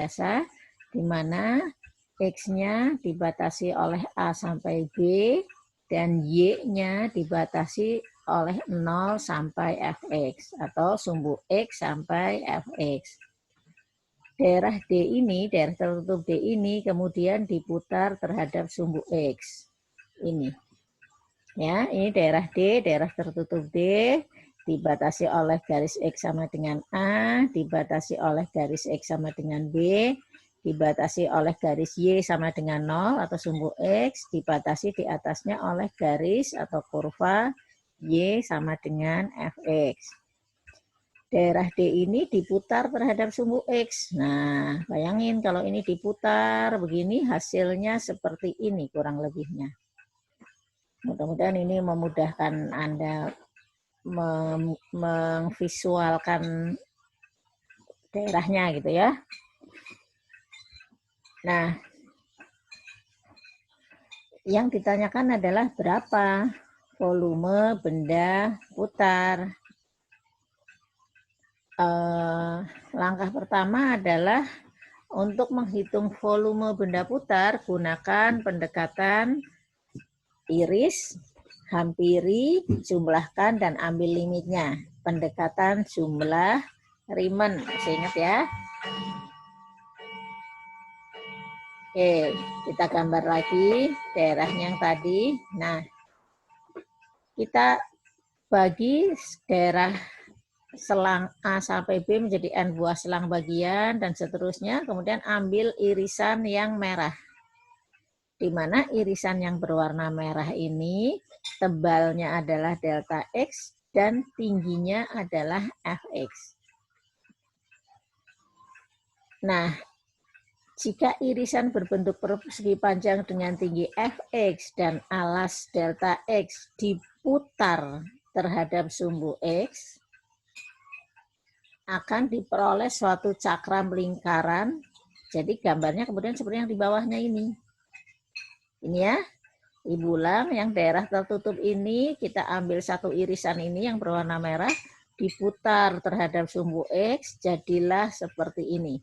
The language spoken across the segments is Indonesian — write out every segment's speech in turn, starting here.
biasa, di mana X-nya dibatasi oleh A sampai B, dan Y-nya dibatasi oleh 0 sampai Fx, atau sumbu X sampai Fx. Daerah D ini, daerah tertutup D ini, kemudian diputar terhadap sumbu X. Ini. Ya, ini daerah D, daerah tertutup D, dibatasi oleh garis X sama dengan A, dibatasi oleh garis X sama dengan B, dibatasi oleh garis Y sama dengan 0 atau sumbu X, dibatasi di atasnya oleh garis atau kurva Y sama dengan Fx. Daerah D ini diputar terhadap sumbu X. Nah, bayangin kalau ini diputar begini, hasilnya seperti ini kurang lebihnya. Mudah-mudahan ini memudahkan Anda memvisualkan daerahnya gitu ya. Nah, yang ditanyakan adalah berapa volume benda putar. Langkah pertama adalah untuk menghitung volume benda putar, gunakan pendekatan iris, hampiri, jumlahkan, dan ambil limitnya. Pendekatan jumlah Riemann, masih ingat ya? Oke, kita gambar lagi daerahnya yang tadi. Nah, kita bagi daerah selang A sampai B menjadi N buah selang bagian, dan seterusnya. Kemudian ambil irisan yang merah. Di mana irisan yang berwarna merah ini tebalnya adalah delta X dan tingginya adalah Fx. Nah, jika irisan berbentuk persegi panjang dengan tinggi Fx dan alas delta X diputar terhadap sumbu X, akan diperoleh suatu cakram lingkaran. Jadi gambarnya kemudian seperti yang di bawahnya ini. Ini ya, Ibu ulang, yang daerah tertutup ini kita ambil satu irisan ini yang berwarna merah, diputar terhadap sumbu X, jadilah seperti ini.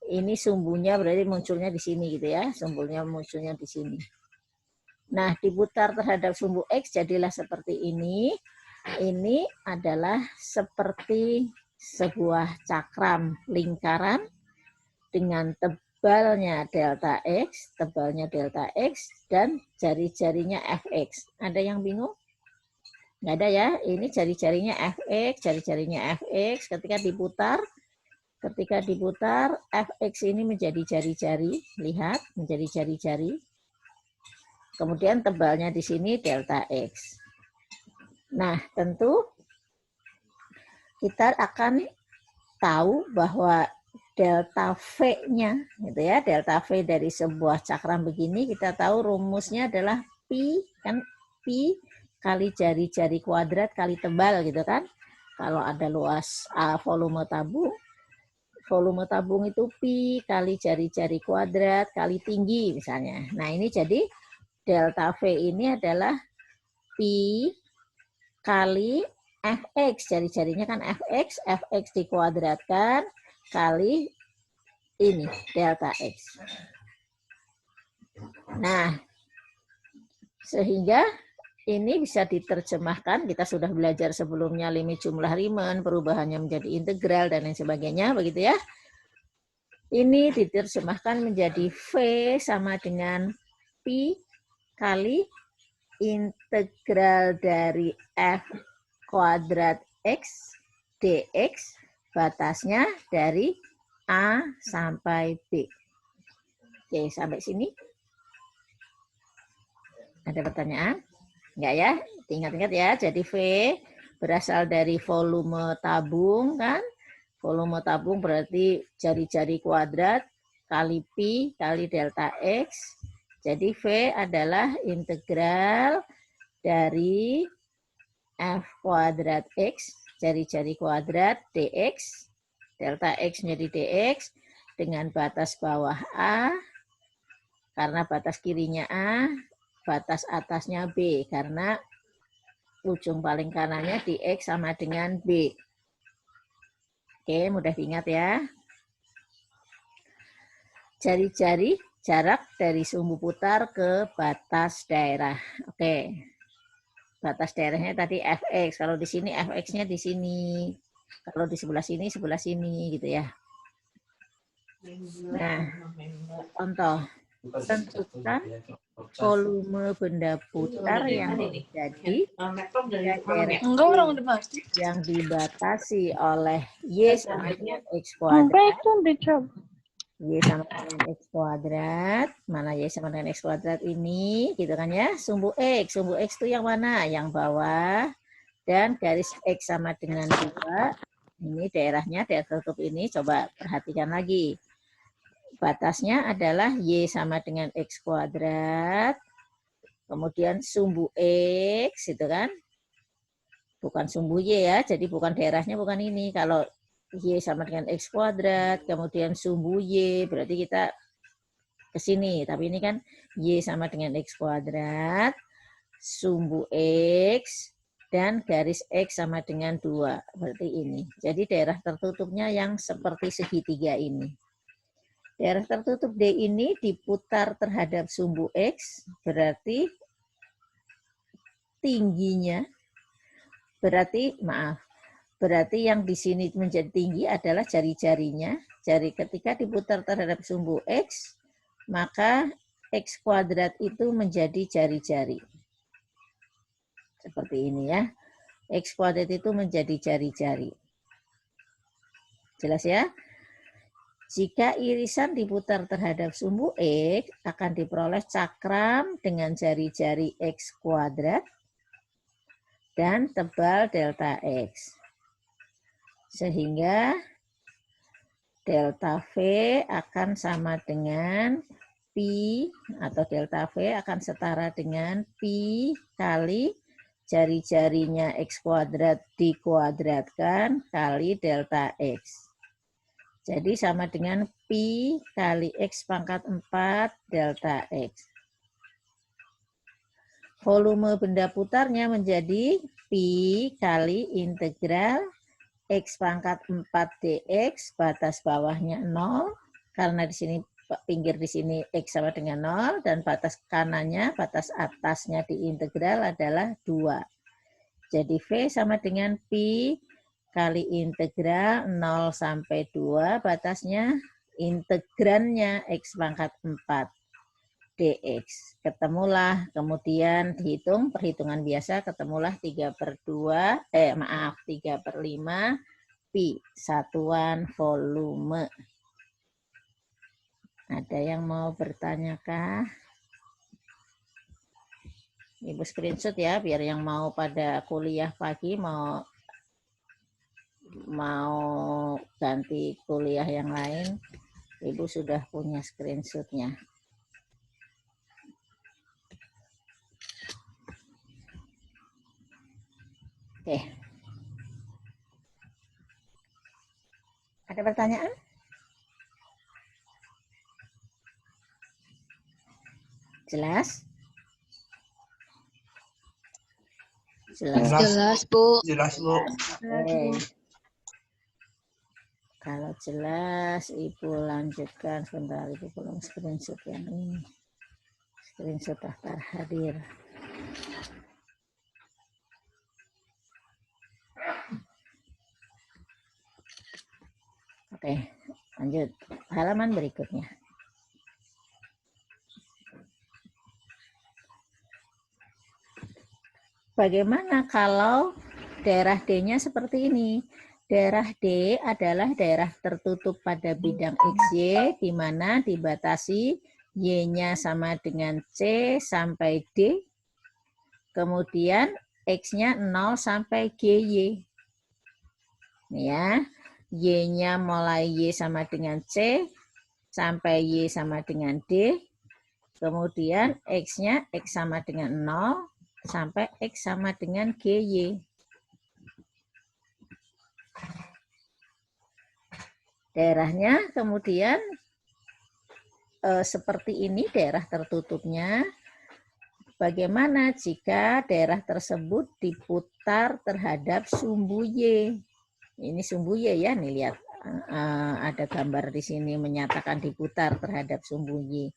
Ini sumbunya berarti munculnya di sini gitu ya, sumbunya munculnya di sini. Nah, diputar terhadap sumbu X jadilah seperti ini. Ini adalah seperti sebuah cakram lingkaran dengan tebalnya delta X, dan jari-jarinya Fx. Ada yang bingung? Nggak ada ya, ini jari-jarinya Fx, ketika diputar, Fx ini menjadi jari-jari, lihat, menjadi jari-jari. Kemudian tebalnya di sini delta X. Nah, tentu kita akan tahu bahwa delta V-nya, gitu ya, delta V dari sebuah cakram begini, kita tahu rumusnya adalah pi, kan pi kali jari-jari kuadrat kali tebal gitu kan. Kalau ada luas volume tabung itu pi kali jari-jari kuadrat kali tinggi misalnya. Nah, ini jadi delta V ini adalah pi kali Fx, jari-jarinya kan Fx dikuadratkan kali ini delta X. Nah, sehingga ini bisa diterjemahkan, kita sudah belajar sebelumnya limit jumlah Riemann, perubahannya menjadi integral dan lain sebagainya, begitu ya. Ini diterjemahkan menjadi V sama dengan pi kali integral dari F kuadrat X dx, batasnya dari A sampai B. Oke, sampai sini. Ada pertanyaan? Enggak ya? Ingat-ingat ya, jadi V berasal dari volume tabung kan? Volume tabung berarti jari-jari kuadrat kali pi kali delta X. Jadi V adalah integral dari F kuadrat X, jari-jari kuadrat dx, delta X menjadi dx, dengan batas bawah A, karena batas kirinya A, batas atasnya B, karena ujung paling kanannya di X sama dengan B. Oke, mudah diingat ya. jari-jari jarak dari sumbu putar ke batas daerah. Oke. Batas daerahnya tadi fx. Kalau di sini fx-nya di sini. Kalau di sebelah sini gitu ya. Nah, contoh. Tentukan volume benda putar yang terjadi daerah yang dibatasi oleh Y sama dengan X kuadrat. Y sama dengan X kuadrat. Mana Y sama dengan X kuadrat ini? Gitu kan ya. Sumbu X. Sumbu X itu yang mana? Yang bawah. Dan garis X sama dengan 2. Ini daerahnya, daerah tertutup ini. Coba perhatikan lagi. Batasnya adalah Y sama dengan X kuadrat. Kemudian sumbu X, itu kan. Bukan sumbu Y ya, jadi bukan daerahnya bukan ini. Kalau Y sama dengan X kuadrat, kemudian sumbu Y, berarti kita ke sini. Tapi ini kan Y sama dengan X kuadrat, sumbu X, dan garis X sama dengan 2. Berarti ini. Jadi daerah tertutupnya yang seperti segitiga ini. Daerah tertutup D ini diputar terhadap sumbu X, berarti tingginya, berarti yang di sini menjadi tinggi adalah jari-jarinya. Jadi ketika diputar terhadap sumbu X, maka X kuadrat itu menjadi jari-jari. Seperti ini ya. X kuadrat itu menjadi jari-jari. Jelas ya? Jika irisan diputar terhadap sumbu X, akan diperoleh cakram dengan jari-jari X kuadrat dan tebal delta X. Sehingga delta V akan sama dengan Pi, atau delta V akan setara dengan Pi kali jari-jarinya X kuadrat dikuadratkan kali delta X. Jadi sama dengan Pi kali X pangkat 4 delta X. Volume benda putarnya menjadi Pi kali integral X pangkat 4 dx, batas bawahnya 0, karena di sini pinggir di sini X sama dengan 0, dan batas kanannya, batas atasnya di integral adalah 2. Jadi V sama dengan Pi kali integral 0 sampai 2, batasnya integrannya X pangkat 4 dx. Ketemulah, kemudian dihitung, perhitungan biasa, ketemulah 3/5 Pi, satuan volume. Ada yang mau bertanyakah? Ibu screenshot ya, biar yang mau pada kuliah pagi mau ganti kuliah yang lain, Ibu sudah punya screenshotnya. Oke. Ada pertanyaan? Jelas? Jelas, Bu. Jelas, Bu. Oke. Kalau jelas, Ibu lanjutkan. Sebentar, Ibu belum screenshot yang ini. Screenshot daftar hadir. Oke, lanjut. Halaman berikutnya. Bagaimana kalau daerah D-nya seperti ini? Daerah D adalah daerah tertutup pada bidang XY, di mana dibatasi Y-nya sama dengan C sampai D, kemudian X-nya 0 sampai GY. Nih ya, Y-nya mulai Y sama dengan C, sampai Y sama dengan D, kemudian X-nya X sama dengan 0, sampai X sama dengan GY. Daerahnya kemudian seperti ini daerah tertutupnya. Bagaimana jika daerah tersebut diputar terhadap sumbu Y? Ini sumbu Y ya, nih lihat ada gambar di sini menyatakan diputar terhadap sumbu Y.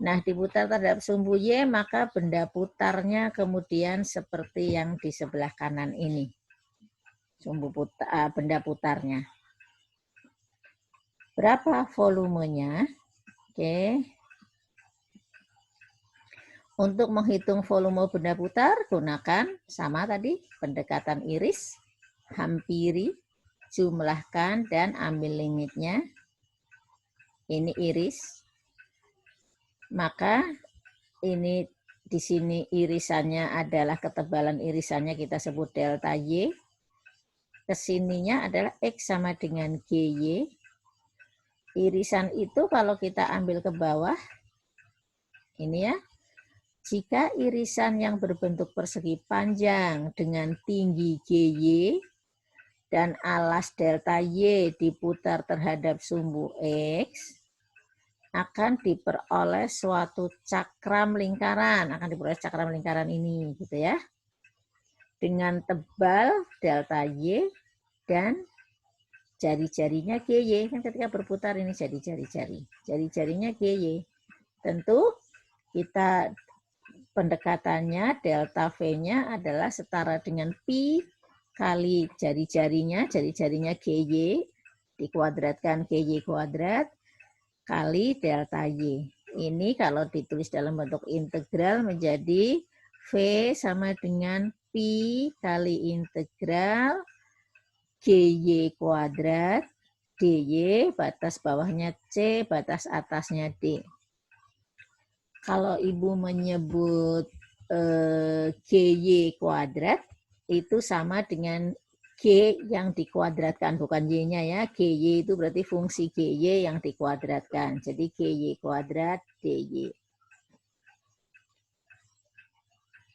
Nah, diputar terhadap sumbu Y, maka benda putarnya kemudian seperti yang di sebelah kanan ini. Benda putarnya. Berapa volumenya? Oke. Untuk menghitung volume benda putar, gunakan sama tadi, pendekatan iris, hampiri, jumlahkan, dan ambil limitnya. Ini iris. Maka ini di sini irisannya adalah ketebalan irisannya kita sebut delta Y. Kesininya adalah X sama dengan GY. Irisan itu kalau kita ambil ke bawah, ini ya, jika irisan yang berbentuk persegi panjang dengan tinggi GY dan alas delta Y diputar terhadap sumbu X, akan diperoleh suatu cakram lingkaran, ini gitu ya. Dengan tebal delta Y dan jari-jarinya GY. Kan ketika berputar ini jadi jari-jari. Jari-jarinya GY. Tentu kita pendekatannya delta V-nya adalah setara dengan pi kali jari-jarinya GY dikuadratkan GY kuadrat kali delta Y. Ini kalau ditulis dalam bentuk integral menjadi V sama dengan pi kali integral GY kuadrat DY, batas bawahnya C, batas atasnya D. Kalau Ibu menyebut GY kuadrat, itu sama dengan G yang dikuadratkan, bukan Y-nya ya. GY itu berarti fungsi GY yang dikuadratkan. Jadi GY kuadrat DY.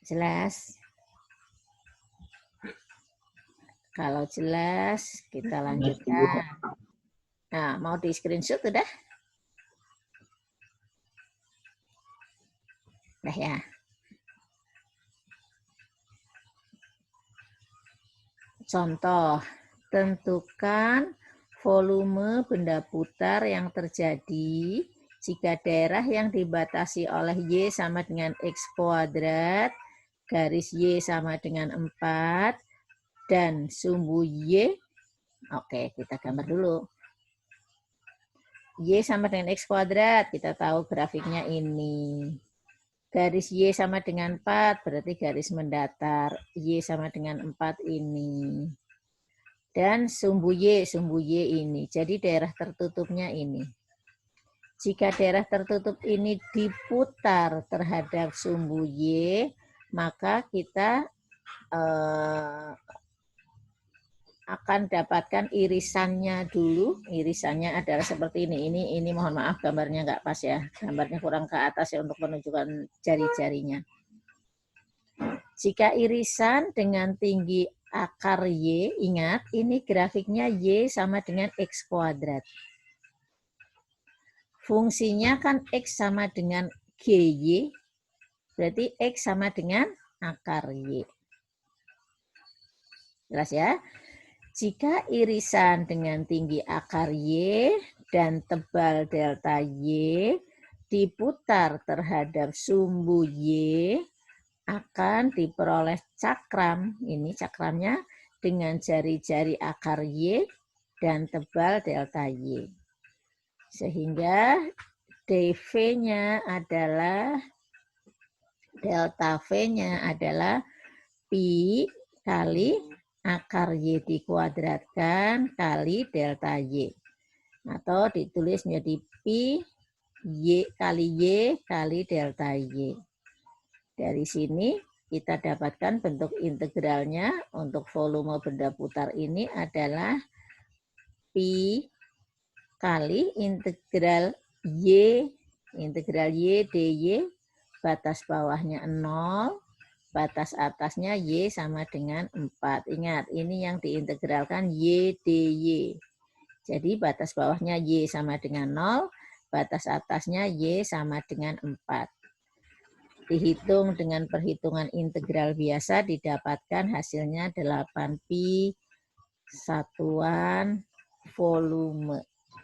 Jelas? Kalau jelas, kita lanjutkan. Nah, mau di screenshot udah? Udah ya. Contoh, tentukan volume benda putar yang terjadi jika daerah yang dibatasi oleh Y sama dengan X kuadrat, garis Y sama dengan 4, dan sumbu Y, oke kita gambar dulu. Y sama dengan X kuadrat, kita tahu grafiknya ini. Garis Y sama dengan 4, berarti garis mendatar. Y sama dengan 4 ini. Dan sumbu Y ini. Jadi daerah tertutupnya ini. Jika daerah tertutup ini diputar terhadap sumbu Y, maka kita akan dapatkan irisannya dulu. Irisannya adalah seperti ini. Ini mohon maaf gambarnya nggak pas ya. Gambarnya kurang ke atas ya untuk menunjukkan jari-jarinya. Jika irisan dengan tinggi akar Y, ingat ini grafiknya Y sama dengan X kuadrat. Fungsinya kan X sama dengan GY, berarti X sama dengan akar Y. Jelas ya? Jika irisan dengan tinggi akar Y dan tebal delta Y diputar terhadap sumbu Y, akan diperoleh cakram, ini cakramnya dengan jari-jari akar Y dan tebal delta Y. Sehingga dV-nya adalah, delta V-nya adalah pi kali akar Y dikuadratkan kali delta Y. Atau ditulis menjadi pi Y kali delta Y. Dari sini kita dapatkan bentuk integralnya untuk volume benda putar ini adalah pi kali integral Y dy, batas bawahnya 0, batas atasnya Y sama dengan 4. Ingat, ini yang diintegralkan Y dy. Jadi batas bawahnya Y sama dengan 0, batas atasnya Y sama dengan 4. Dihitung dengan perhitungan integral biasa, didapatkan hasilnya 8 pi satuan volume.